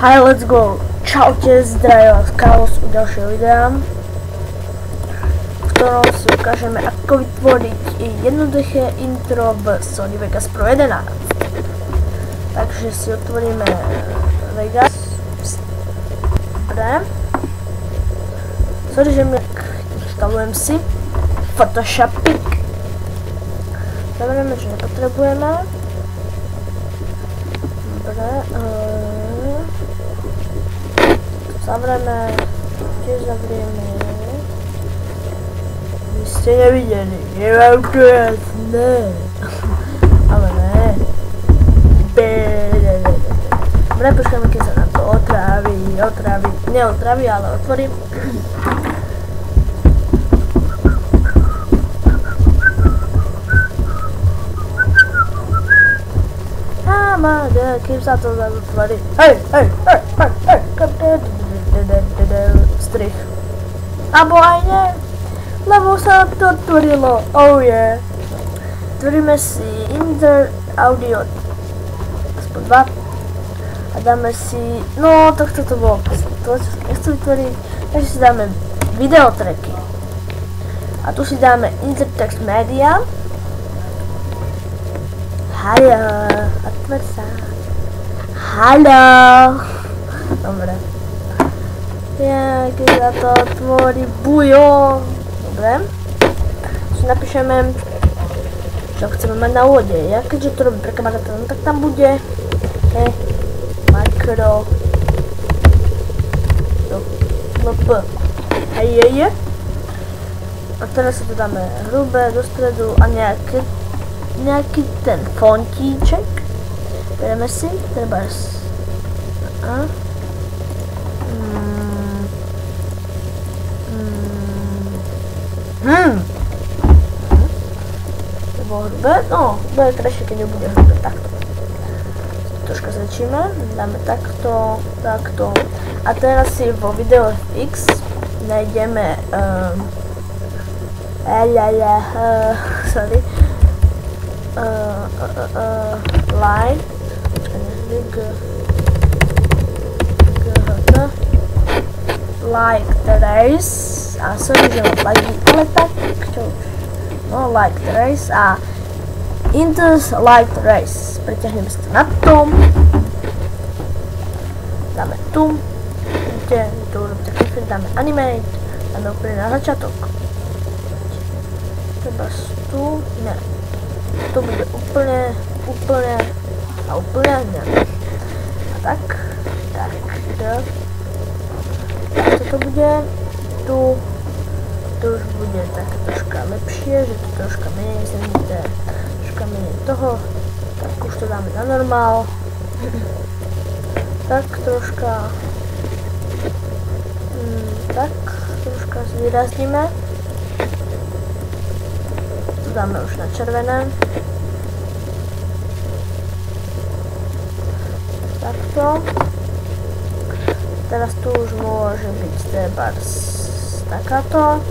Hi, let's go! Čaute, zdravím vás Carlos u ďalšieho videa, v ktorom si ukážeme, ako vytvoriť jednoduché intro v Sony Vegas Pro 11. Takže si otvoríme Vegas. Dobre. Sorry, že mi inštalujem si Photoshopik. Zavrieme, že nepotrebujeme. Dobre. Zavrieme. Tiež zavrieme. Vy ste nevideli. Je vám to jasné. Ale ne. Dobre, počkáme, keď sa nám to otrávi. Neotrávi, ale otvorím. Kým sa to zatvorí. Hej! Strich. Abo aj nie, lebo sa to otvorilo. Oh yeah. Tvoríme si Inter Audio aspoň 2 a dáme si, no takto to bolo, to nechcem vytvoriť, takže si dáme videotracky a tu si dáme Intertext Media. Haló, otvor sa. Haló. Dobre. Ja, keď sa to otvorí, bujo. Dobre. Si napíšeme, čo chceme mať na úvode. Ja keďže to robím pre kamaráta, no tak tam bude makro LP. Hej. A teraz si to dáme hrubé do stredu a nejaký ten fontíček. Bereme si, trebárs. To bolo hrubé? No, bude krajšie, keď nebude hrubé. Takto. Troška zväčšíme, dáme takto. A teraz si vo Video X nájdeme light like trace a sorry, že like, ale tak čo už, no like trace a into like trace preťahneme si to na tom, dáme tu, tu urobíte clip, dáme animate, dáme úplne na začiatok, treba tu, ne, to bude úplne ne. A tak to bude, tu už bude tak troška lepšie, že to troška menej zrnité, troška menej toho, tak už to dáme na normál, tak troška zvýrazníme, tu dáme už na červené, takto. Teraz tu už môže byť trebárs takáto.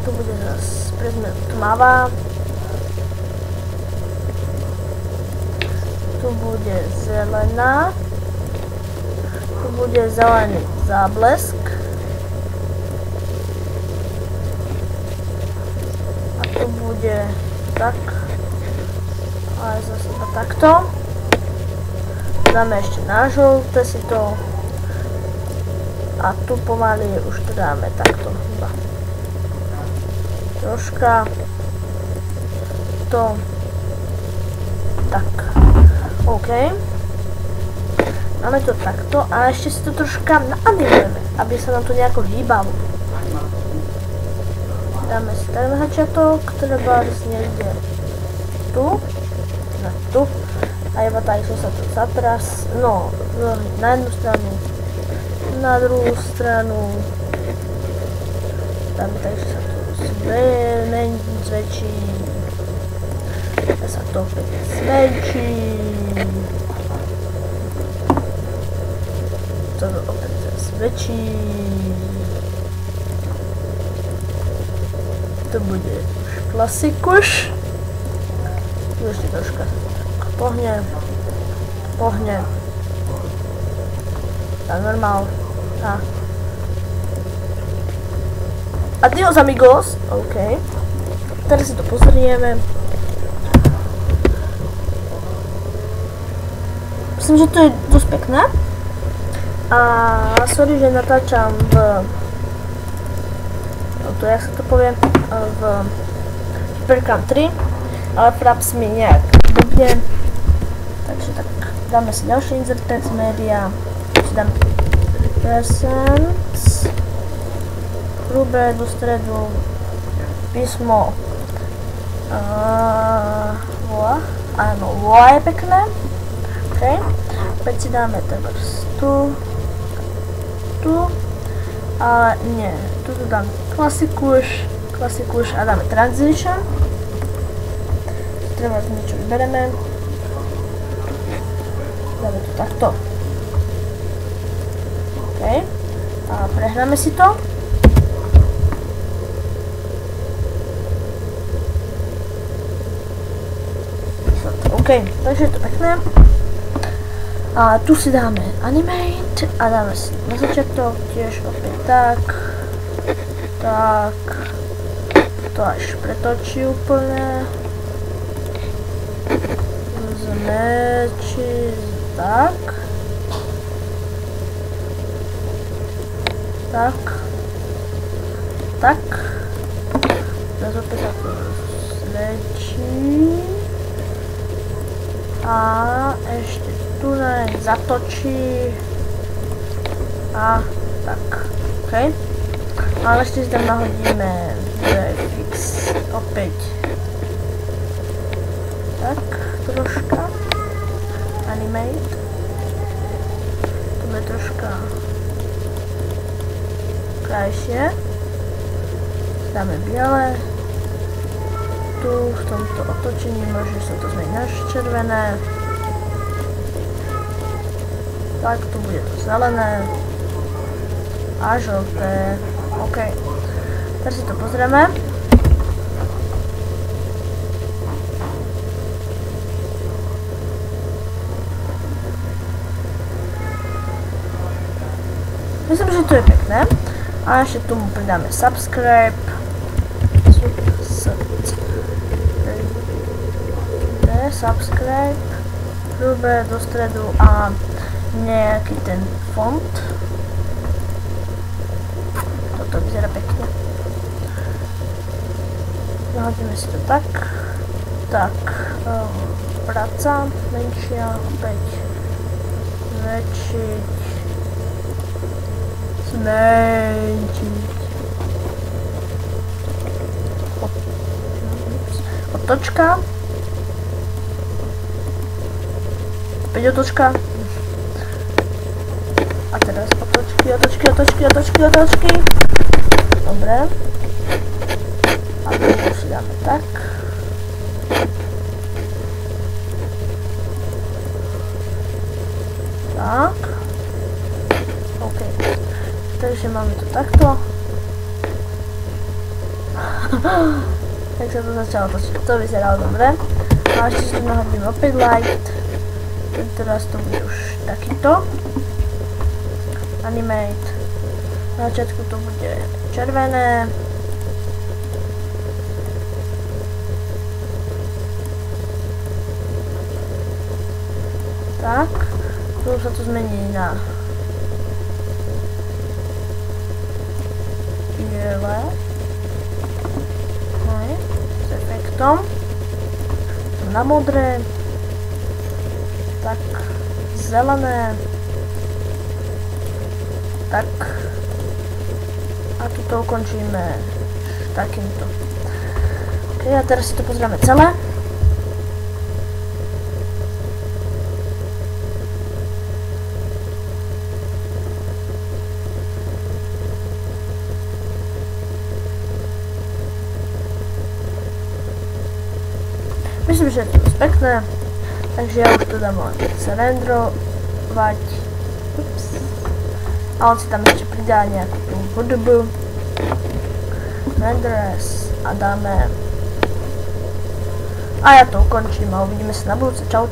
Tu bude zase pre zmenu tmavá. Tu bude zelená. Tu bude zelený záblesk. A tu bude tak. Ale zase takto. Dáme ešte na žlté si to a tu pomaly už to dáme takto iba troška to tak, OK, máme to takto a ešte si to troška naanimujeme, aby sa nám to nejako hýbalo. Dáme si tak na začiatok, trebárs niekde tu, tu a iba tak, že sa to zatras, no, na jednu stranu, na druhú stranu, dáme tak, že sa to zväčší, a sa to opäť zväčší, to opäť zväčší, to bude už klasikuš, tu ešte troška pohne, na normál. Adios amigos, OK. Teraz si to pozrieme. Myslím, že to je dosť pekné. A sorry, že natáčam to, jak sa to povie, v Hypercam 3, ale Fraps mi nejak blbne. Takže tak, dáme si ďalšie insert text media. Si dám present, hrubé do stredu, písmo áno, voa je pekné. OK, opäť si dáme teraz tu, ale nie, tu dám klasiku už a dáme transition. Treba niečo vybereme. Dáme to takto. OK, a prehráme si to. OK, takže je to pekné. A tu si dáme animate a dáme si na začiatok tiež opäť tak. To až pretočí úplne. Zmeči tak. Teraz opäť takto zlečí. A ešte tu zatočí a tak, OK. Ale ešte si tam nahodíme VFX opäť tak, troška animate, to bude troška krajšie, dáme biele. Tu v tomto otočení môže sa to zmeniť na červené. Tak, tu bude to zelené a žlté. OK. Teraz si to pozrieme. Myslím, že to je pekné. A ešte tu mu pridáme subscribe. Subscribe, hrubé do stredu a nejaký ten font. Toto vyzerá pekne. Nahodíme si to tak. Práca menšia, opäť zväčšiť, zmenšiť. Otočka. Opäť otočka. A teraz otočky. Dobre. A tu si dáme tak. Tak. OK. Takže máme to takto. Tak sa to začalo točiť. To vyzeralo dobre. A ešte si tu nahodím opäť light. Teraz to bude už takýto. Animate. Na začiatku to bude červené. Tak. Tu sa to zmení na biele. S efektom. Na modré. Tak, zelené, tak, a tuto ukončíme takýmto. OK, a teraz si to pozrieme celé. Myslím, že je to dosť pekné. Takže ja už to dám len zrendrovať. A on si tam ešte pridá nejakú tú hudbu. Render as a dáme. A ja to ukončím a uvidíme sa na budúce. Čaute.